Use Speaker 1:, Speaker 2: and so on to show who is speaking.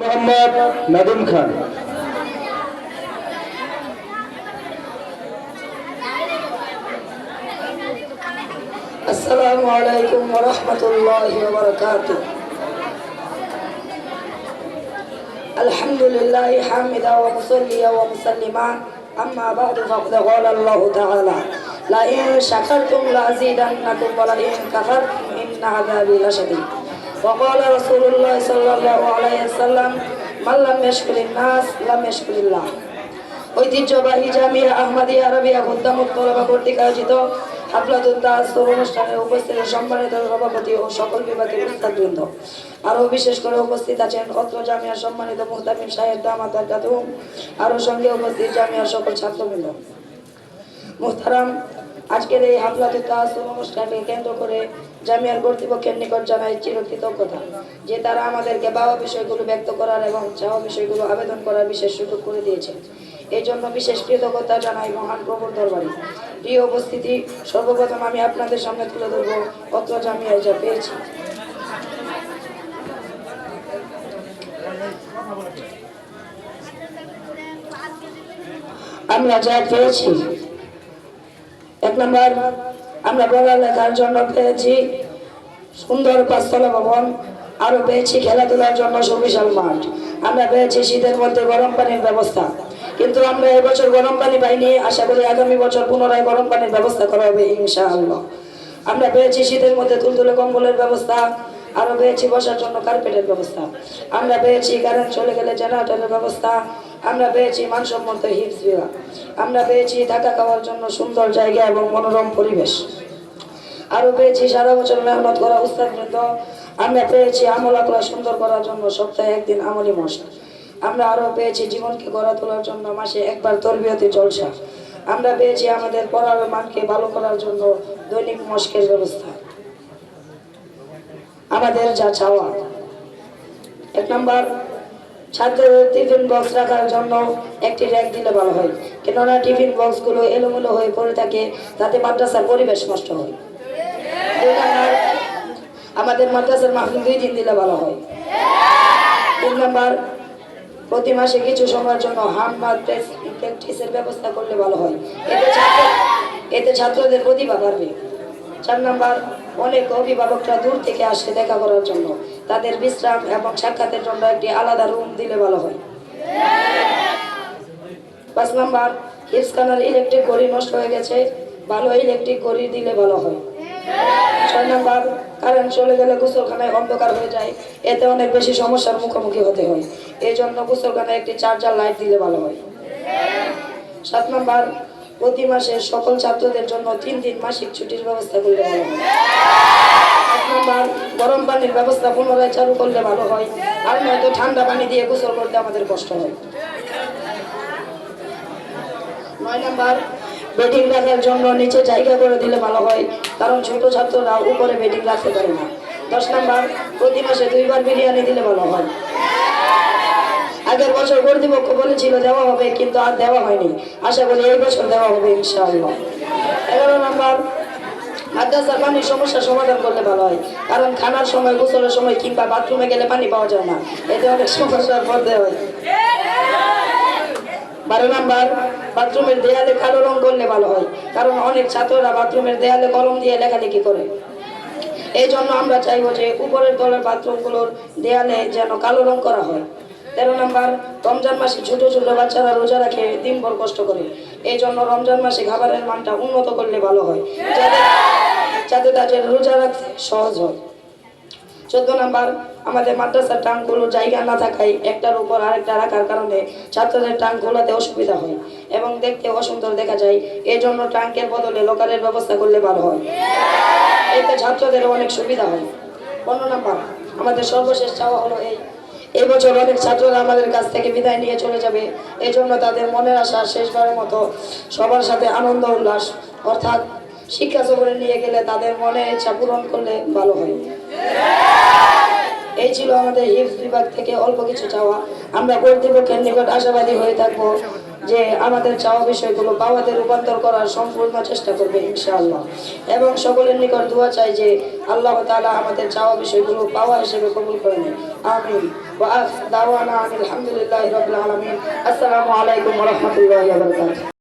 Speaker 1: মোহাম্মদ নাদিম খান।
Speaker 2: আসসালামু আলাইকুম ওয়া রাহমাতুল্লাহি ওয়া বারাকাতুহু। আলহামদুলিল্লাহি হামিদা ওয়া মুসাল্লিয়া ওয়া মুসাল্লিমা আম্মা বা'দু ফাকাদ ক্বালা আল্লাহু তাআলা লা ইন শাকারতুম লা আযীদান্নাকুম ওয়া লা ইন কাফারতুম ইন্না আযাবি লাশাদীদ। ওয়া ক্বালা রাসূলুল্লাহ সাল্লাল্লাহু আলাইহি ওয়াসাল্লাম মান লাম ইয়াশকুরিন নাস লাম ইয়াশকুরিল্লাহ। ঐতিহ্যবাহী জামিয়া আহমদিয়া আরবিয়া খুদ্দামুত তলবা কর্তৃক আয়োজিত হাফলাতুত তাআসসুর অনুষ্ঠানে উপস্থিত সম্মানিত সভাপতি ও সকল বিভাগের উস্তাদবৃন্দ, আরও বিশেষ করে উপস্থিত আছেন অত্র জামিয়ার সম্মানিত মুহতামিম সাহেব দামাত বারাকাতুহুম, আরও সঙ্গে উপস্থিত জামিয়ার সকল ছাত্রবৃন্দ। মুহতারাম, আজকের এই হাফলাতুত তাআসসুর অনুষ্ঠানকে কেন্দ্র করে জামিয়ার কর্তৃপক্ষের নিকট জানাই চিরকৃতজ্ঞতা যে তারা আমাদেরকে বাবা বিষয়গুলো ব্যক্ত করার এবং চাওয়া বিষয়গুলো আবেদন করার বিশেষ সুযোগ করে দিয়েছে। এই জন্য বিশেষ কৃতজ্ঞতা জানাই মহান প্রভুর দরবারে। প্রিয় উপস্থিতি, সর্বপ্রথম আমি আপনাদের সামনে তুলে ধরব অত্র জামিয়ায় যা পেয়েছি। আমরা যা পেয়েছি, এক নম্বর, আমরা পড়ালেখার জন্য পেয়েছি সুন্দর পাঁচতলা ভবন, আরো পেয়েছি খেলাধুলার জন্য সুবিশাল মাঠ, আমরা পেয়েছি শীতের মধ্যে গরম পানির ব্যবস্থা, কিন্তু আমরা এবছর গরম পানি পাইনি। আশা করি আগামী বছর পুনরায় গরম পানির ব্যবস্থা করা হবে ইনশাআল্লাহ। আমরা পেয়েছি শীতের মধ্যে তুলতুলে কম্বলের ব্যবস্থা, আরো পেয়েছি বসার জন্য কার্পেটের ব্যবস্থা, আমরা পেয়েছি কারেন্ট চলে গেলে জেনারেটরের ব্যবস্থা, আমরা পেয়েছি মানসম্মত হিপস বিভাগ, আমরা পেয়েছি থাকা খাওয়ার জন্য সুন্দর জায়গা এবং মনোরম পরিবেশ, আরো পেয়েছি সারা বছর মেহনত করা উস্তাদবৃন্দ, আমরা পেয়েছি আমল আকলা সুন্দর করার জন্য সপ্তাহে একদিন আমলি মশক, আমরা আরো পেয়েছি জীবনকে গড়া তোলার জন্য মাসে একবার তরবিয়তি জলসা, আমরা পেয়েছি আমাদের পড়ার মানকে ভালো করার জন্য দৈনিক মশকের ব্যবস্থা। আমাদের যা চাওয়া, এক নম্বর, ছাত্রদের টিফিন বক্স রাখার জন্য একটি র্যাক দিলে ভালো হয়, কেননা টিফিন বক্সগুলো এলোমেলো হয়ে পড়ে থাকে, তাতে মাদ্রাসার পরিবেশ নষ্ট হয়। দুই নম্বর, আমাদের মাদ্রাসার মাহফিল 2 দিন দিলে ভালো হয়। 3 নম্বর, প্রতি মাসে কিছু সময়ের জন্য প্র্যাকটিসের ব্যবস্থা করলে ভালো হয়, এতে ছাত্রদের প্রতিভা বাড়বে। 4 নম্বর, অনেক অভিভাবকরা দূর থেকে আসে দেখা করার জন্য, তাদের বিশ্রাম এবং সাক্ষাতের জন্য একটি আলাদা রুম দিলে ভালো হয়। 5 নম্বর, হিপসখানার ইলেকট্রিক ঘড়ি নষ্ট হয়ে গেছে, ভালো ইলেকট্রিক ঘড়ি দিলে ভালো হয়। 6 নম্বর, কারেন্ট চলে গেলে গোসলখানায় অন্ধকার হয়ে যায়, এতে অনেক বেশি সমস্যার মুখোমুখি হতে হয়, এই জন্য গোসলখানায় একটি চার্জার লাইট দিলে ভালো হয়। 7 নম্বর, প্রতি মাসে সকল ছাত্রদের জন্য 3 দিন মাসিক ছুটির ব্যবস্থা করলে ভালো হয়। 8 নম্বর, গরম পানির ব্যবস্থা পুনরায় চালু করলে ভালো হয়, আর নয়তো ঠান্ডা পানি দিয়ে গোসল করতে আমাদের কষ্ট হয়। 9 নম্বর, বেডিং রাখার জন্য নিচে জায়গা করে দিলে ভালো হয়, কারণ ছোট ছাত্ররা উপরে বেডিং রাখতে পারে না। 10 নম্বর, প্রতি মাসে 2 বার বিরিয়ানি দিলে ভালো হয়। আগের বছর কর্তৃপক্ষ বলেছিল দেওয়া হবে, কিন্তু আর দেওয়া হয়নি, আশা করি এই বছর দেওয়া হবে ইনশাআল্লাহ। 11 নম্বর, মাদ্রাসার পানির সমস্যার সমাধান করলে ভালো হয়, কারণ খানার সময়, গোসলের সময় কিংবা বাথরুমে গেলে পানি পাওয়া যায় না, এতে অনেক সমস্যার পড়তে হয়। 12 নম্বর, বাথরুমের দেয়ালে কালো রং করলে ভালো হয়, কারণ অনেক ছাত্ররা বাথরুমের দেয়ালে কলম দিয়ে লেখালেখি করে, এই জন্য আমরা চাইবো যে উপরের তলের বাথরুমগুলোর দেয়ালে যেন কালো রং করা হয়। 13 নম্বর, রমজান মাসে ছোট ছোট বাচ্চারা রোজা রাখে, দিনভর কষ্ট করে, এই জন্য রমজান মাসে খাবারের মানটা উন্নত করলে ভালো হয়, যাতে তাদের রোজা রাখতে সহজ হয়। 14 নম্বর, আমাদের মাদ্রাসার ট্যাঙ্কগুলোর জায়গা না থাকায় একটার উপর আরেকটা রাখার কারণে ছাত্রদের ট্যাঙ্ক খোলাতে অসুবিধা হয় এবং দেখতে অসুন্দর দেখা যায়, এই জন্য ট্যাঙ্কের বদলে লোকালের ব্যবস্থা করলে ভালো হয়, এতে ছাত্রদের অনেক সুবিধা হয়। 15 নম্বর, আমাদের সর্বশেষ চাওয়া হলো এই বছর অনেক ছাত্ররা আমাদের কাছ থেকে বিদায় নিয়ে চলে যাবে, এই জন্য তাদের মনের আশা শেষবারের মতো সবার সাথে আনন্দ উল্লাস অর্থাৎ শিক্ষা সফরে নিয়ে গেলে তাদের মনের ইচ্ছা পূরণ করলে ভালো হয়। এই ছিল আমাদের হিপস বিভাগ থেকে অল্প কিছু চাওয়া। আমরা কর্তৃপক্ষের নিকট আশাবাদী হয়ে থাকবো যে আমাদের চাওয়া বিষয়গুলো পাওয়াতে রূপান্তর করার সম্পূর্ণ চেষ্টা করবে ইনশাআল্লাহ। এবং সকলের নিকট দোয়া চাই যে আল্লাহ তাআলা আমাদের চাওয়া বিষয়গুলো পাওয়া হিসেবে কবুল করে নেন, আমিন। ওয়া আখিরু দাওয়ানা আলহামদুলিল্লাহি রাব্বিল আলামিন। আসসালামু আলাইকুম ওয়া রাহমাতুল্লাহি ওয়া বারাকাতুহু।